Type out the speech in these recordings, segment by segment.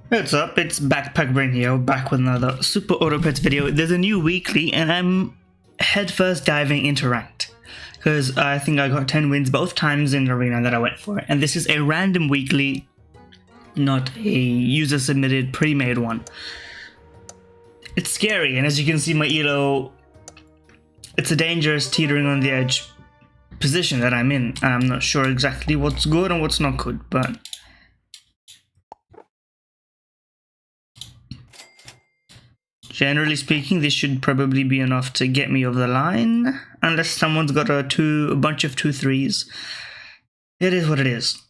What's up? It's Backpack Brain here, back with another Super Auto Pets video. There's a new weekly, and I'm headfirst diving into ranked. Because I think I got 10 wins both times in the arena that I went for. And this is a random weekly, not a user-submitted pre-made one. It's scary, and as you can see my elo, it's a dangerous teetering on the edge position that I'm in. I'm not sure exactly what's good and what's not good, but generally speaking, this should probably be enough to get me over the line, unless someone's got a bunch of 2-3s. It is what it is.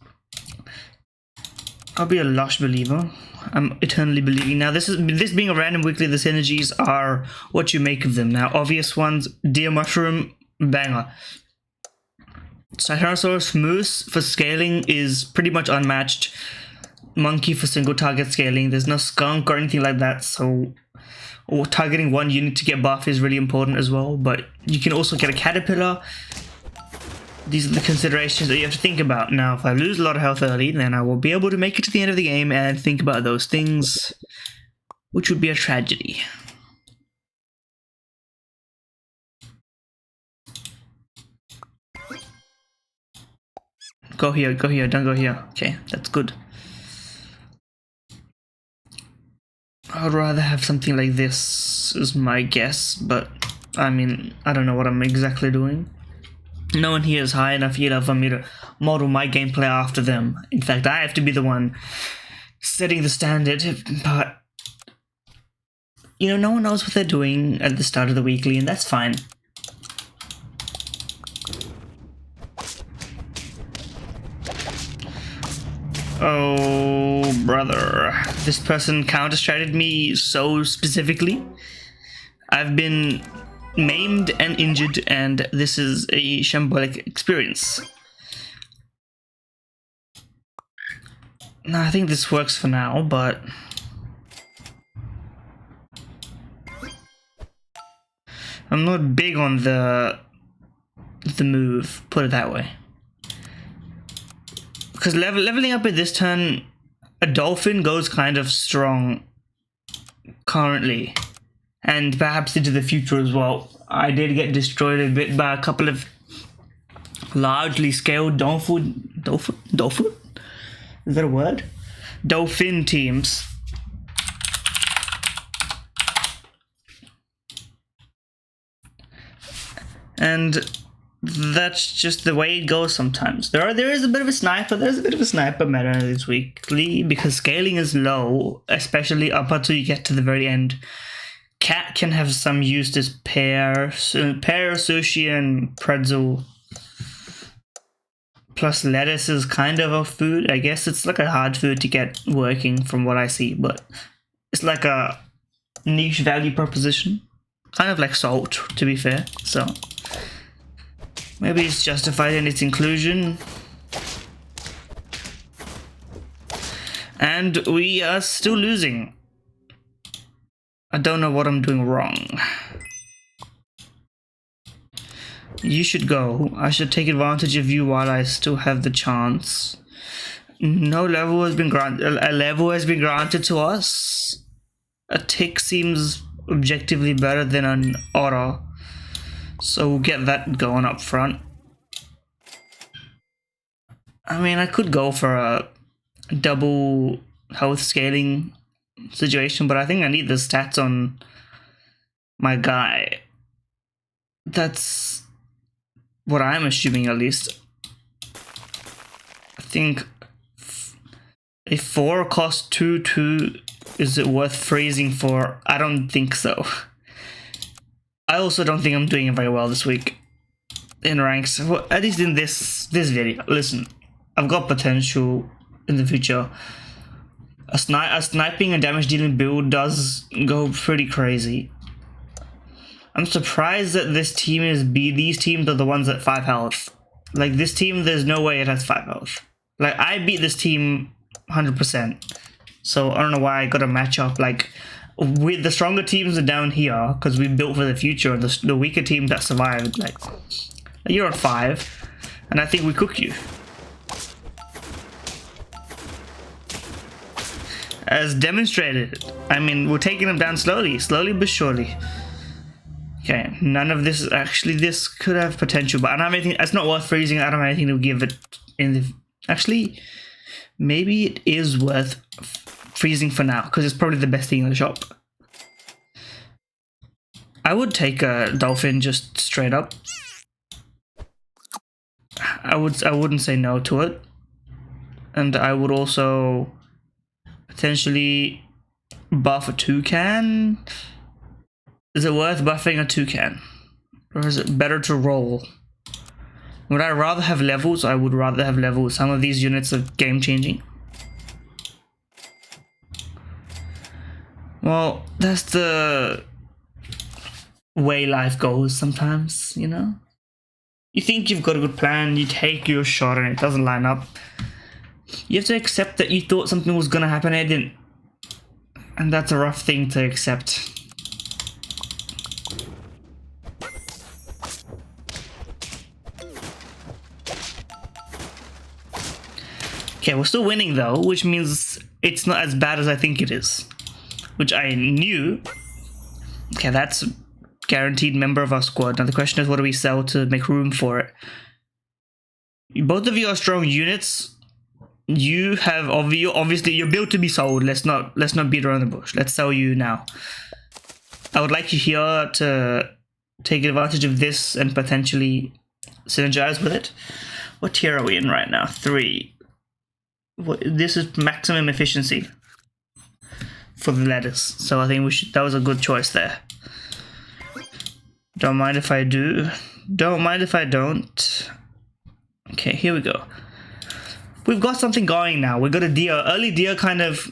I'll be a Lush believer. I'm eternally believing. Now, this being a random weekly, the synergies are what you make of them. Now, obvious ones: Deer Mushroom, banger. Titanosaurus Moose for scaling is pretty much unmatched. Monkey for single target scaling. There's no skunk or anything like that, so or targeting one unit to get buff is really important as well, but you can also get a caterpillar. These are the considerations that you have to think about. Now, if I lose a lot of health early, then I will be able to make it to the end of the game and think about those things, which would be a tragedy. Go here, don't go here. Okay, that's good. I'd rather have something like this, is my guess, but I mean, I don't know what I'm exactly doing. No one here is high enough yet for me to model my gameplay after them. In fact, I have to be the one setting the standard, but you know, no one knows what they're doing at the start of the weekly, and that's fine. Oh, brother. This person counter-stratted me so specifically. I've been maimed and injured, and this is a shambolic experience. Now, I think this works for now, but I'm not big on the move, put it that way. Because leveling up at this turn, a dolphin goes kind of strong currently, and perhaps into the future as well. I did get destroyed a bit by a couple of largely scaled dolphin? Is that a word? Dolphin teams. And that's just the way it goes sometimes. There is a bit of a sniper. There's a bit of a sniper meta this weekly because scaling is low, especially up until you get to the very end. Cat can have some use as pear, sushi, and pretzel. Plus lettuce is kind of a food. I guess it's like a hard food to get working from what I see, but it's like a niche value proposition. Kind of like salt, to be fair, so maybe it's justified in its inclusion. And we are still losing. I don't know what I'm doing wrong. You should go. I should take advantage of you while I still have the chance. No level has been granted. A level has been granted to us. A tick seems objectively better than an otter, so we'll get that going up front. I mean, I could go for a double health scaling situation, but I think I need the stats on my guy. That's what I'm assuming, at least. I think a 4 cost 2/2. Is it worth freezing for? I don't think so. I also don't think I'm doing very well this week in ranks, well, at least in this video. Listen, I've got potential in the future. A sniping and damage dealing build does go pretty crazy. I'm surprised that this team these teams are the ones at 5 health. Like, this team, there's no way it has 5 health. Like, I beat this team 100%. So I don't know why I got a matchup. Like, with the stronger teams are down here because we built for the future, and the weaker teams that survived, like, you're at 5, and I think we cook you. as demonstrated. I mean, we're taking them down slowly but surely. Okay, none of this, actually this could have potential, but I don't have anything, it's not worth freezing. I don't have anything to give it in the, actually, maybe it is worth freezing for now, because it's probably the best thing in the shop. I would take a dolphin just straight up. I wouldn't say no to it. And I would also potentially buff a toucan. Is it worth buffing a toucan? Or is it better to roll? Would I rather have levels? I would rather have levels. Some of these units are game changing. Well, that's the way life goes sometimes, you know? You think you've got a good plan, you take your shot and it doesn't line up. You have to accept that you thought something was gonna happen and it didn't. And that's a rough thing to accept. Okay, we're still winning though, which means it's not as bad as I think it is. Which I knew. Okay, that's a guaranteed member of our squad. Now the question is, what do we sell to make room for it? Both of you are strong units. You have obviously you're built to be sold. Let's not beat around the bush. Let's sell you now. I would like you here to take advantage of this and potentially synergize with it. What tier are we in right now? 3. This is maximum efficiency for the lettuce, so I think we should. That was a good choice there. Don't mind if I do. Don't mind if I don't. Okay, here we go. We've got something going now. We've got a deer. Early deer kind of,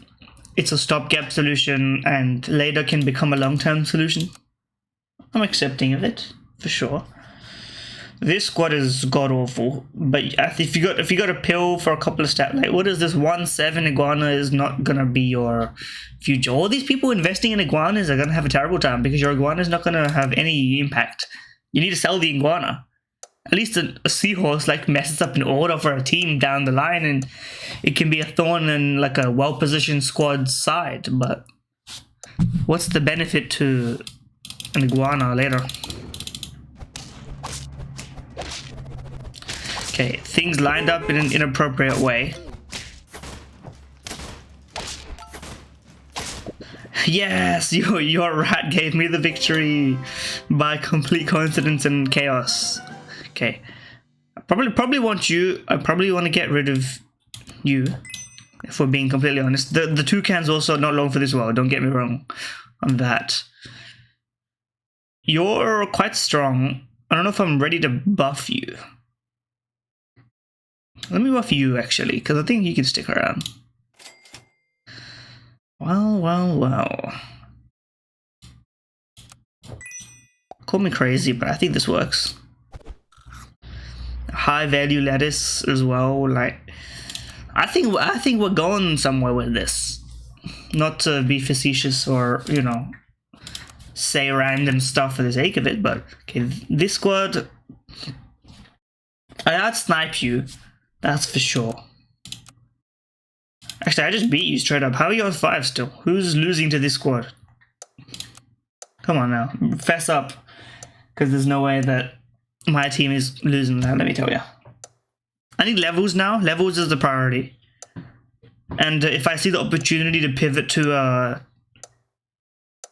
it's a stopgap solution and later can become a long-term solution. I'm accepting of it, for sure. This squad is god-awful, but if you got a pill for a couple of stats, like what is this 1-7 iguana is not gonna be your future. All these people investing in iguanas are gonna have a terrible time because your iguana is not gonna have any impact. You need to sell the iguana. At least a seahorse like messes up an order for a team down the line and it can be a thorn in like a well-positioned squad side, but what's the benefit to an iguana later? Okay, things lined up in an inappropriate way. Yes, your rat gave me the victory by complete coincidence and chaos. Okay, I probably want you. I probably want to get rid of you, if we're being completely honest. The toucan's also not long for this world. Don't get me wrong on that. You're quite strong. I don't know if I'm ready to buff you. Let me buff you actually, because I think you can stick around. Well. Call me crazy, but I think this works. High value lettuce as well. Like, I think we're going somewhere with this. Not to be facetious or, you know, say random stuff for the sake of it, but okay, this squad, I out-snipe you, that's for sure. Actually, I just beat you straight up. How are you on 5 still? Who's losing to this squad? Come on now, fess up, because there's no way that my team is losing that, let me tell you. I need levels now. Levels is the priority. And if I see the opportunity to pivot to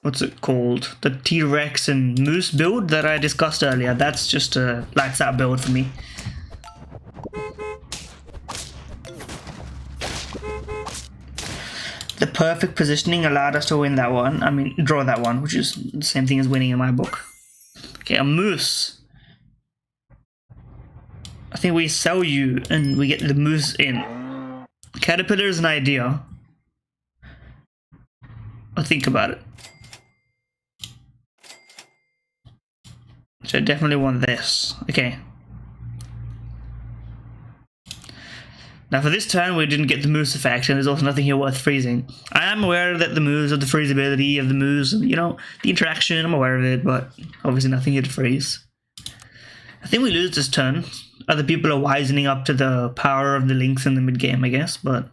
what's it called? The T-Rex and Moose build that I discussed earlier, that's just a lights out build for me. The perfect positioning allowed us to win that one. I mean, draw that one, which is the same thing as winning in my book. Okay, a moose. I think we sell you and we get the moose in. Caterpillar is an idea. I'll think about it. So I definitely want this. Okay. Now for this turn we didn't get the moose effect and there's also nothing here worth freezing. I am aware that the moves, of the freezability of the moves, you know, the interaction, I'm aware of it, but obviously nothing here to freeze. I think we lose this turn. Other people are wisening up to the power of the links in the mid game, I guess, but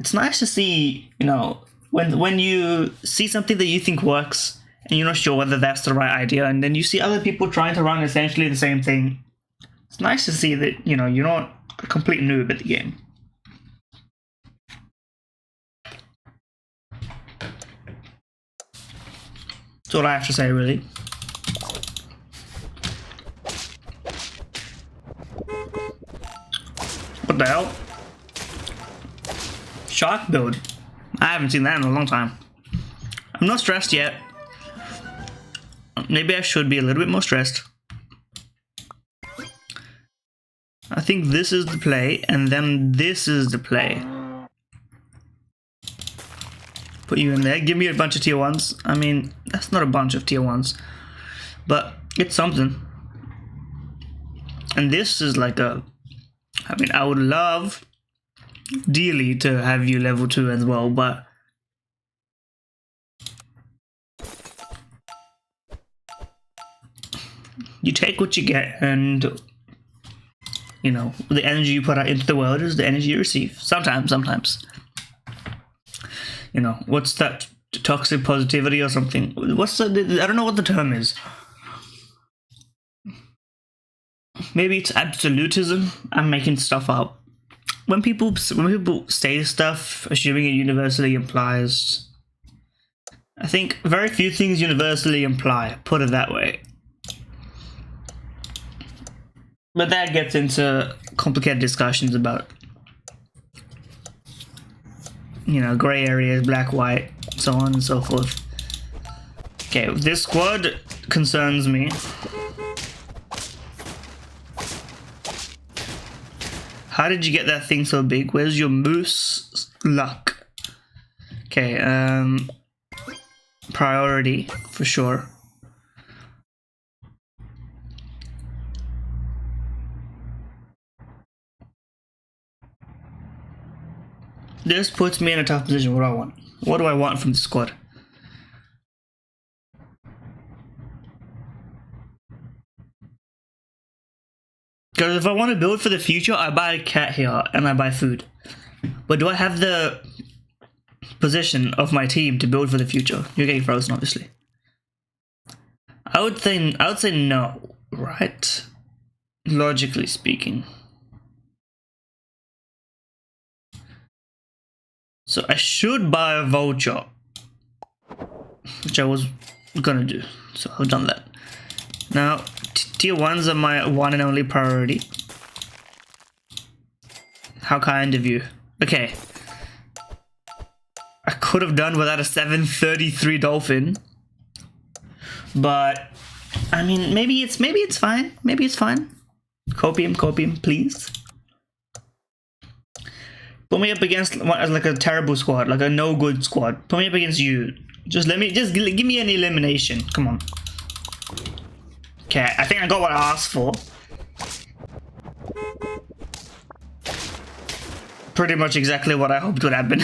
it's nice to see, when you see something that you think works and you're not sure whether that's the right idea, and then you see other people trying to run essentially the same thing. It's nice to see that, you're not a complete noob at the game. That's all I have to say, really. What the hell? Shark build. I haven't seen that in a long time. I'm not stressed yet. Maybe I should be a little bit more stressed. I think this is the play, and then this is the play. Put you in there. Give me a bunch of tier 1s. I mean, that's not a bunch of tier 1s, but it's something. And this is like I would love dearly to have you level 2 as well, but you take what you get, and the energy you put out into the world is the energy you receive. Sometimes. What's that? Toxic positivity or something? I don't know what the term is. Maybe it's absolutism. I'm making stuff up. When people say stuff, assuming it universally implies. I think very few things universally imply. Put it that way. But that gets into complicated discussions about, gray areas, black, white, so on and so forth. Okay, this squad concerns me. How did you get that thing so big? Where's your moose luck? Okay, priority for sure. This puts me in a tough position. What do I want? What do I want from the squad? Because if I want to build for the future, I buy a cat here and I buy food. But do I have the position of my team to build for the future? You're getting frozen, obviously. I would say no, right? Logically speaking. So I should buy a vulture, which I was gonna do. So I've done that. Now, tier 1s are my one and only priority. How kind of you. Okay. I could have done without a 733 dolphin. But, I mean, maybe it's fine. Maybe it's fine. Copium, please. Put me up against like a terrible squad, like a no good squad. Put me up against you. Just give me an elimination. Come on. Okay, I think I got what I asked for. Pretty much exactly what I hoped would happen.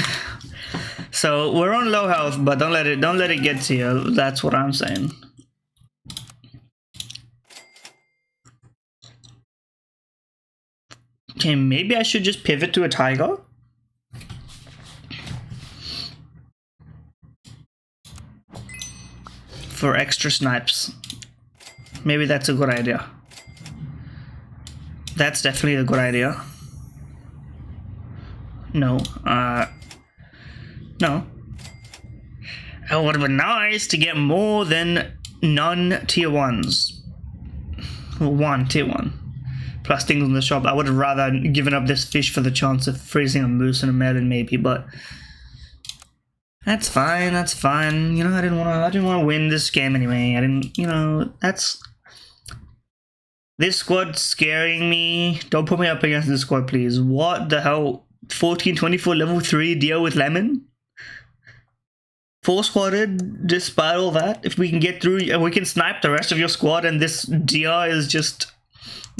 So we're on low health, but don't let it get to you. That's what I'm saying. Okay, maybe I should just pivot to a tiger. For extra snipes. Maybe that's a good idea. That's definitely a good idea. No. No. It would have been nice to get more than none tier 1s. Well, one tier 1. Plus things in the shop. I would have rather given up this fish for the chance of freezing a moose and a melon maybe, but that's fine, that's fine. I didn't want to win this game anyway. This squad's scaring me. Don't put me up against this squad, please. What the hell? 1424 level 3 deal with lemon? 4 squadded despite all that? If we can get through and we can snipe the rest of your squad and this deer is just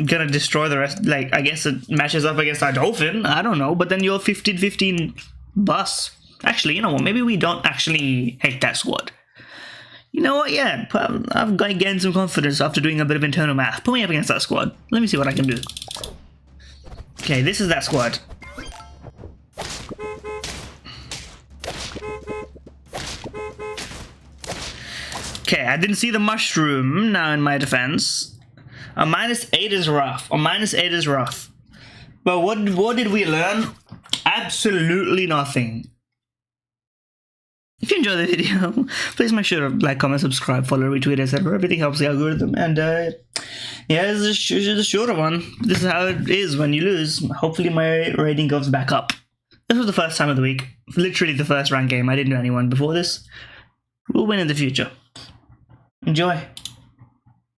gonna destroy the rest, like, I guess it matches up against our dolphin. I don't know, but then you're 15-15 bus. Actually, you know what? Maybe we don't actually hate that squad. You know what? Yeah, I've got to gain some confidence after doing a bit of internal math. Put me up against that squad. Let me see what I can do. Okay, this is that squad. Okay, I didn't see the mushroom now in my defense. A -8 is rough. A -8 is rough. But what did we learn? Absolutely nothing. If you enjoyed the video, please make sure to like, comment, subscribe, follow, retweet, etc. Everything helps the algorithm. And yeah, it's a shorter one. This is how it is when you lose. Hopefully my rating goes back up. This was the first time of the week. Literally the first ranked game. I didn't know anyone before this. We'll win in the future. Enjoy.